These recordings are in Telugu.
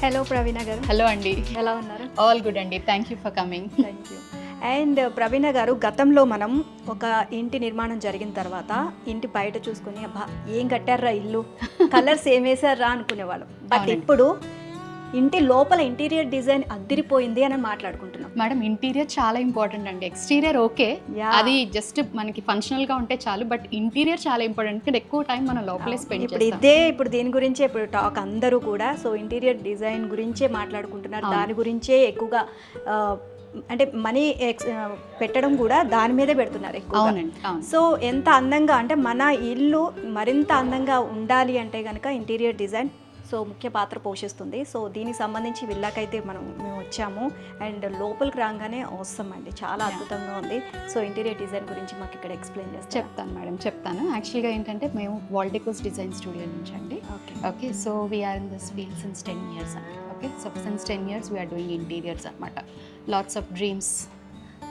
హలో ప్రవీణ గారు. హలో అండి. ఎలా ఉన్నారు? ఆల్ గుడ్ అండి. Thank you for coming. Thank you. And Praveena garu, గతంలో మనం ఒక ఇంటి నిర్మాణం జరిగిన తర్వాత ఇంటి బయట చూసుకుని అబ్బా ఏం కట్టారా ఇల్లు, కలర్స్ ఏం వేసారా అనుకునేవాళ్ళం. బట్ ఇప్పుడు ఇంటి లోపల ఇంటీరియర్ డిజైన్ అద్దిరిపోయింది అని మాట్లాడుకుంటున్నాం. మేడం, ఇంటీరియర్ చాలా ఇంపార్టెంట్ అండి. ఎక్స్టీరియర్ ఓకే, అది జస్ట్ మనకి ఫంక్షనల్ గా ఉంటే చాలు, బట్ ఇంటీరియర్ చాలా ఇంపార్టెంట్. ఎందుకంటే ఎక్కువ టైం మనం లోపలే స్పెండ్ చేస్తాం. ఇప్పుడు దీని గురించే ఇప్పుడు టాక్ అందరూ కూడా. సో ఇంటీరియర్ డిజైన్ గురించే మాట్లాడుకుంటున్నారు, దాని గురించే ఎక్కువగా అంటే మనీ పెట్టడం కూడా దాని మీదే పెడుతున్నారు ఎక్కువ. సో ఎంత అందంగా అంటే మన ఇల్లు మరింత అందంగా ఉండాలి అంటే కనుక ఇంటీరియర్ డిజైన్ సో ముఖ్య పాత్ర పోషిస్తుంది. సో దీనికి సంబంధించి విల్లాకైతే మేము వచ్చాము అండ్ లోపలికి రాగానే అవసరం అండి, చాలా అద్భుతంగా ఉంది. సో ఇంటీరియర్ డిజైన్ గురించి మాకు ఇక్కడ ఎక్స్ప్లెయిన్ చేస్తాను. చెప్తాను మేడం, చెప్తాను. యాక్చువల్గా ఏంటంటే మేము వాల్డెకోస్ డిజైన్ స్టూడియో నుంచి అండి. Okay, so we're in this field since 10 years అండి. Okay, so since 10 years we're doing interiors అనమాట. లాట్స్ ఆఫ్ డ్రీమ్స్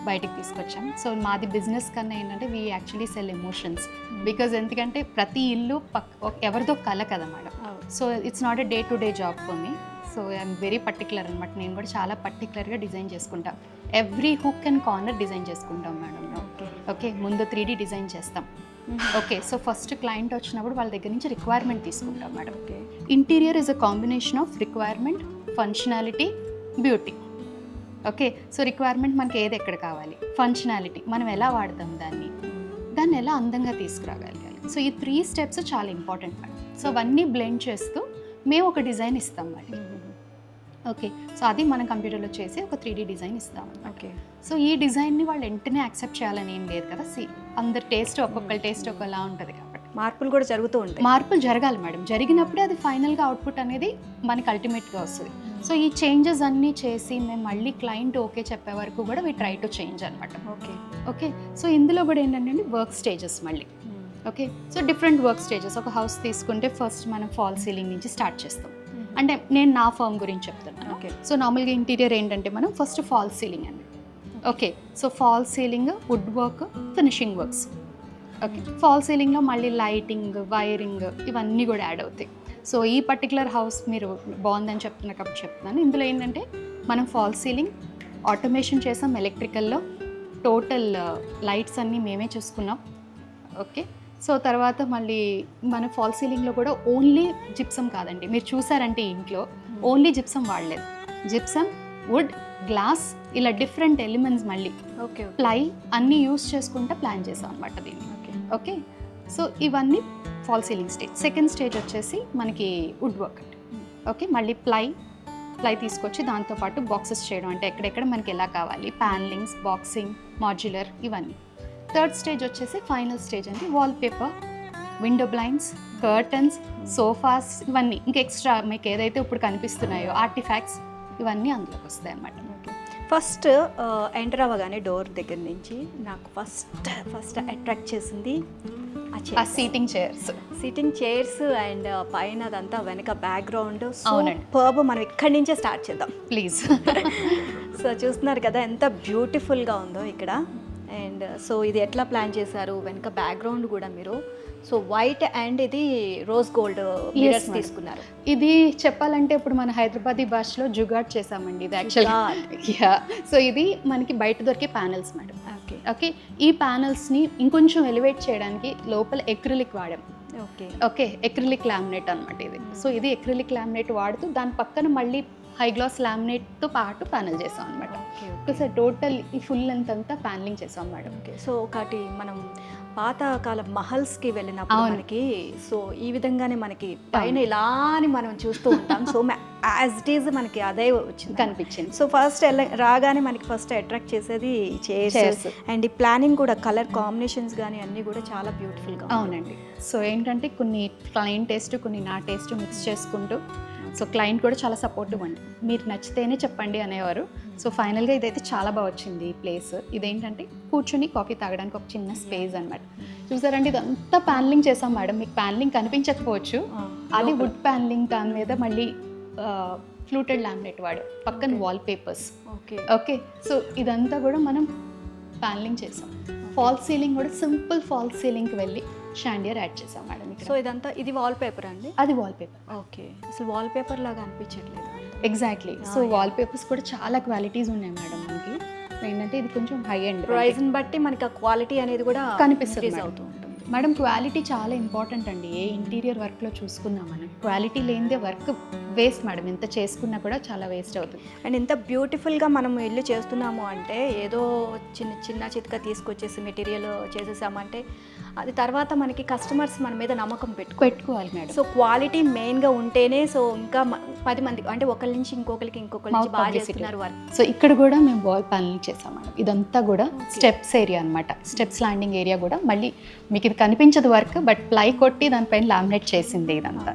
బయటికి తీసుకొచ్చాం. సో మాది బిజినెస్ కన్నా ఏంటంటే we actually sell emotions. Because ఎందుకంటే ప్రతి ఇల్లు ఎవరిదో కల కదా madam. So it's not a day to day job for me. So I'm very particular అనమాట. నేను కూడా చాలా పర్టికులర్గా డిజైన్ చేసుకుంటాం. Every hook and corner design చేసుకుంటాం మేడం. ఓకే, ముందు 3D డిజైన్ చేస్తాం. ఓకే, సో ఫస్ట్ క్లయింట్ వచ్చినప్పుడు వాళ్ళ దగ్గర నుంచి రిక్వైర్మెంట్ తీసుకుంటాం madam. Interior is a combination of requirement, functionality, beauty. Okay, so requirement మనకి ఏది ఎక్కడ కావాలి, ఫంక్షనాలిటీ మనం ఎలా వాడతాం దాన్ని ఎలా అందంగా తీసుకురాగలగాలి. సో ఈ 3 steps చాలా ఇంపార్టెంట్ మేడం. సో అవన్నీ బ్లెండ్ చేస్తూ మేము ఒక డిజైన్ ఇస్తాం మళ్ళీ. ఓకే, సో అది మనం కంప్యూటర్లో చేసి ఒక 3D డిజైన్ ఇస్తాం. ఓకే, సో ఈ డిజైన్ని వాళ్ళు వెంటనే యాక్సెప్ట్ చేయాలని ఏం లేదు కదా. అందరి టేస్ట్ ఒక్కొక్కరి టేస్ట్ ఒకలా ఉంటుంది కాబట్టి మార్పులు కూడా జరుగుతూ ఉంటాయి. మార్పులు జరగాలి మేడం. జరిగినప్పుడే అది ఫైనల్గా అవుట్పుట్ అనేది మనకి అల్టిమేట్గా వస్తుంది. సో ఈ చేంజెస్ అన్నీ చేసి మేము మళ్ళీ క్లయింట్ ఓకే చెప్పే వరకు కూడా వీ ట్రై టు చేంజ్ అనమాట. ఓకే, సో ఇందులో కూడా ఏంటంటే వర్క్ స్టేజెస్ మళ్ళీ. Okay, so different work stages. ఒక హౌస్ తీసుకుంటే ఫస్ట్ మనం ఫాల్ సీలింగ్ నుంచి స్టార్ట్ చేస్తాం. అంటే నేను నా ఫర్మ్ గురించి చెప్తున్నాను. ఓకే, సో నార్మల్గా ఇంటీరియర్ ఏంటంటే మనం ఫస్ట్ ఫాల్ సీలింగ్ అండి. Okay, so fall ceiling, wood work, finishing works. Okay, fall సీలింగ్లో మళ్ళీ లైటింగ్, వైరింగ్ ఇవన్నీ కూడా యాడ్ అవుతాయి. సో ఈ పర్టికులర్ హౌస్ మీరు బాగుందని చెప్తున్నా కాబట్టి చెప్తున్నాను. ఇందులో ఏంటంటే మనం ఫాల్ సీలింగ్ ఆటోమేషన్ చేసాం, ఎలక్ట్రికల్లో టోటల్ లైట్స్ అన్నీ మేమే చూసుకున్నాం. ఓకే, సో తర్వాత మళ్ళీ మన ఫాల్ సీలింగ్లో కూడా ఓన్లీ జిప్సమ్ కాదండి. మీరు చూసారంటే ఇంట్లో ఓన్లీ జిప్సమ్ వాడలేదు. జిప్సమ్, వుడ్, గ్లాస్ ఇలా డిఫరెంట్ ఎలిమెంట్స్ మళ్ళీ ప్లై అన్నీ యూస్ చేసుకుంటూ ప్లాన్ చేసాం అనమాట దీన్ని. ఓకే, సో ఇవన్నీ fall ceiling stage. Second stage వచ్చేసి మనకి వుడ్ వర్క్ అండి. ఓకే, మళ్ళీ ప్లై తీసుకొచ్చి దాంతోపాటు బాక్సెస్ చేయడం, అంటే ఎక్కడెక్కడ మనకి ఎలా కావాలి, ప్యానలింగ్స్, బాక్సింగ్, మాడ్యులర్ ఇవన్నీ. థర్డ్ స్టేజ్ వచ్చేసి ఫైనల్ స్టేజ్ అంటే wall paper, window blinds, curtains, sofas ఇవన్నీ ఇంకా ఎక్స్ట్రా మీకు ఏదైతే ఇప్పుడు కనిపిస్తున్నాయో ఆర్టిఫాక్ట్స్ ఇవన్నీ అందులోకి వస్తాయి అన్నమాట. ఫస్ట్ ఎంటర్ అవ్వగానే డోర్ దగ్గర నుంచి నాకు ఫస్ట్ అట్రాక్ట్ చేసింది ఆ సీటింగ్ చైర్స్ అండ్ పైన అదంతా వెనక బ్యాక్గ్రౌండ్. సూపర్బ్. మనం ఇక్కడి నుంచే స్టార్ట్ చేద్దాం ప్లీజ్. సో చూస్తున్నారు కదా ఎంత బ్యూటిఫుల్గా ఉందో ఇక్కడ. అండ్ సో ఇది ఎట్లా ప్లాన్ చేశారు, వెనక బ్యాక్గ్రౌండ్ కూడా మీరు సో వైట్ అండ్ ఇది రోజ్ గోల్డ్ మిర్రర్స్ తీసుకున్నారు. ఇది చెప్పాలంటే ఇప్పుడు మన హైదరాబాదీ భాషలో జుగాడ్ చేసామండి ఇది యాక్చువల్గా. సో ఇది మనకి బయట దొరికే ప్యానెల్స్ మేడం. ఓకే, ఈ ప్యానెల్స్ని ఇంకొంచెం ఎలివేట్ చేయడానికి లోపల ఎక్రిలిక్ వాడాం. ఓకే, ఎక్రిలిక్ లామినేట్ అనమాట ఇది. సో ఇది ఎక్రిలిక్ లామినేట్ వాడుతూ దాని పక్కన మళ్ళీ హై గ్లాస్ లామినేట్తో పాటు ప్యానెల్ చేసాం అనమాట. సో టోటల్ ఈ ఫుల్ లెంత్ అంతా ప్యానలింగ్ చేసాం మేడం. సో ఒకటి మనం పాతకాల మహల్స్కి వెళ్ళినప్పుడు మనకి సో ఈ విధంగానే మనకి పైన ఇలాని మనం చూస్తూ ఉంటాం. సో యాజ్ ఇట్ ఈజ్ మనకి అదే వచ్చింది కనిపించింది. సో ఫస్ట్ రాగానే మనకి ఫస్ట్ అట్రాక్ట్ చేసేది చైర్స్ అండ్ ఈ ప్లానింగ్ కూడా, కలర్ కాంబినేషన్స్ కానీ అన్నీ కూడా చాలా బ్యూటిఫుల్గా. అవునండి. సో ఏంటంటే కొన్ని క్లయింట్ టేస్ట్, కొన్ని నా టేస్ట్ మిక్స్ చేసుకుంటూ, సో క్లయింట్ కూడా చాలా సపోర్టివ్ అండి. మీరు నచ్చితేనే చెప్పండి అనేవారు. సో ఫైనల్గా ఇదైతే చాలా బాగా వచ్చింది ఈ ప్లేస్. ఇదేంటంటే కూర్చొని కాఫీ తాగడానికి ఒక చిన్న స్పేస్ అనమాట. చూసారండి, ఇదంతా ప్యానలింగ్ చేసాం మేడం. మీకు ప్యానలింగ్ కనిపించకపోవచ్చు, అది వుడ్ ప్యానలింగ్. దాని మీద మళ్ళీ ఫ్లూటెడ్ లామినేట్ పక్కన వాల్ పేపర్స్. ఓకే, సో ఇదంతా కూడా మనం ప్యానలింగ్ చేసాం. ఫాల్ సీలింగ్ కూడా సింపుల్ ఫాల్ సీలింగ్కి వెళ్ళి షాండియర్ యాడ్ చేసాం మేడం ఇక్కడ. సో ఇదంతా ఇది వాల్ పేపర్ అండి? అది వాల్ పేపర్. ఓకే, అసలు వాల్ పేపర్ లాగా అనిపించట్లేదు. ఎగ్జాక్ట్లీ. సో వాల్ పేపర్స్ కూడా చాలా క్వాలిటీస్ ఉన్నాయి మేడం మనకి. ఏంటంటే ఇది కొంచెం హై ఎండ్, ప్రైస్ని బట్టి మనకి ఆ క్వాలిటీ అనేది కూడా కనిపిస్తుంది increase అవుతూ ఉంటుంది. మేడం క్వాలిటీ చాలా ఇంపార్టెంట్ అండి. ఏ ఇంటీరియర్ వర్క్లో చూసుకున్నాం మనం, క్వాలిటీ లేనిదే వర్క్ వేస్ట్ మేడం. ఎంత చేసుకున్నా కూడా చాలా వేస్ట్ అవుతుంది. అండ్ ఇంత బ్యూటిఫుల్గా మనం ఇల్లు చేస్తున్నాము అంటే ఏదో చిన్న చితక తీసుకొచ్చేసి మెటీరియల్ చేసేసామంటే అది తర్వాత మనకి కస్టమర్స్ మన మీద నమ్మకం పెట్టుకోవాలి మేడం. సో క్వాలిటీ మెయిన్గా ఉంటేనే సో ఇంకా 10 మంది అంటే ఒకరి నుంచి ఇంకొకరికి నుంచి బాగా చేస్తున్నారు వర్క్. సో ఇక్కడ కూడా మేము వాల్ ప్యానల్ చేసాం మేడం. ఇదంతా కూడా స్టెప్స్ ఏరియా అనమాట. స్టెప్స్ ల్యాండింగ్ ఏరియా కూడా మళ్ళీ మీకు ఇది కనిపించదు వర్క్, బట్ ప్లై కొట్టి దానిపైన లామినేట్ చేసింది ఇదంతా.